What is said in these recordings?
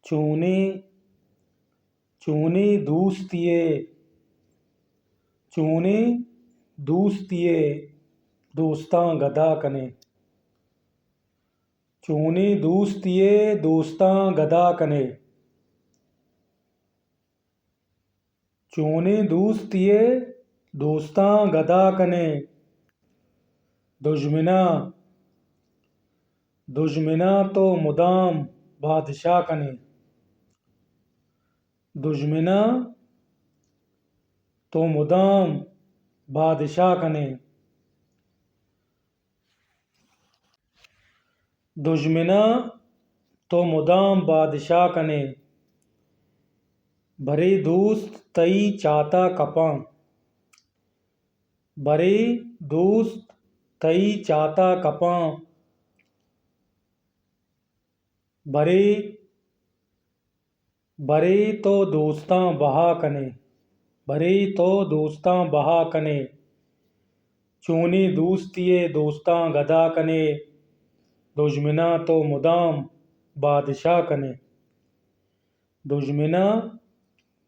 चूनी चूनी दूस्तिये चूनी दूस्तिये दोस्तां गदा कने। चूनी दूस्तिये दोस्तां गदा कने। चूनी दूस्तिये दोस्तां गदा कने। दुश्मना दुश्मना तो मुदाम बादशाह कने। दुश्मना तो मुदाम बादशाह कने। दुश्मना तो मुदाम बादशाह कने। भरे दोस्त तई चाता कपां। भरे दोस्त तई चाता कपां। भरे भरे तो दोस्तां बहा कने। भरे तो दोस्तां बहा कने। चूनी दूस्तिये दोस्तां गदा कने। दुश्मना तो मुदाम बादशाह कने। दुश्मना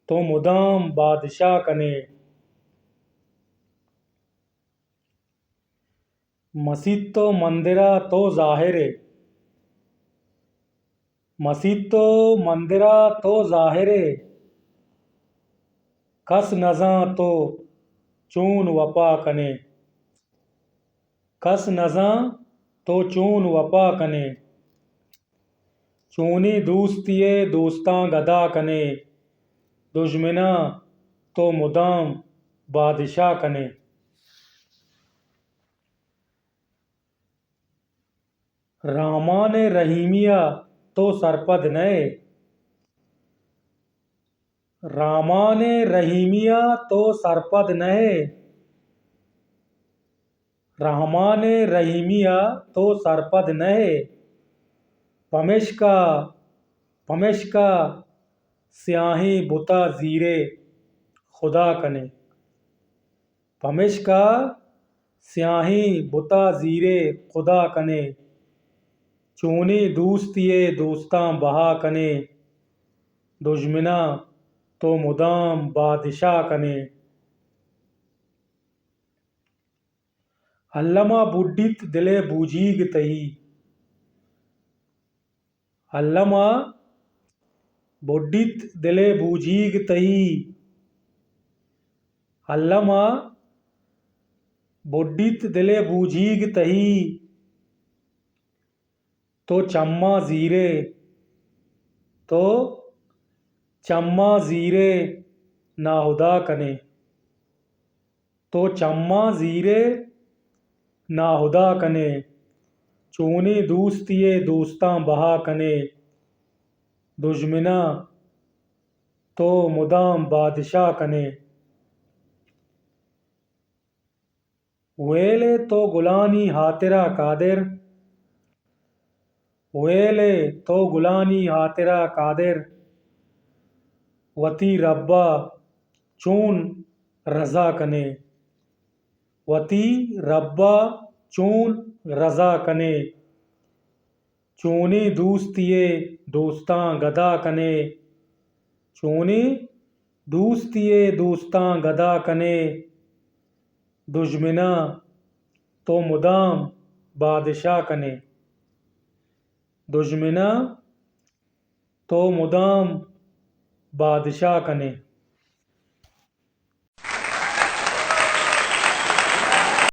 तो मुदाम बादशाह कने। मस्जिद तो मंदिरा तो ज़ाहिर। मस्जिद तो मंदिरा तो ज़ाहिर। कस नज़ां तो चून वपा कने। कस नज़ां तो चून वपा कने। चूनी दूस्तिये दोस्तां गदा कने। दुश्मना तो मुदाम बादशाह कने। रामान रहीमिया तो सरपद नए। रामान रहीमिया तो सरपद नए। रहमान रहीमिया तो सरपद नए। पमेशका पमेशका स्याही बुता ज़ीरे खुदा कने। पमेशका स्याही बुता ज़ीरे खुदा कने। चूनी दूस्तिये दोस्तां बहा कने। दुश्मना तो मुदाम बादशाह कने। अल्लमा बुड्डित दिले बूजीग तही। अल्लमा बुड्डित दिले बूजीग तही। अल्लमा बुड्डित दिले बूजीग तही। तो चम्मा ज़ीरे तो चम्मा ज़ीरे नाहुदा कने। तो चम्मा ज़ीरे नाहुदा कने। चूनी दूस्तिये दोस्तां बहा कने। दुश्मना तो मुदाम बादशाह कने। वेले तो गुलानी हातिरा कादिर। वेले तो गुलानी हातिरा कादिर। वती रब्बा चून रज़ा कने। वती रब्बा चून रज़ा कने। चूनी दूस्तिये दोस्तां गदा कने। चूनी दूस्तिये दोस्तां गदा कने। दुश्मना तो मुदाम बादशाह कने। दुश्मना तो मुदाम बादशाह कने।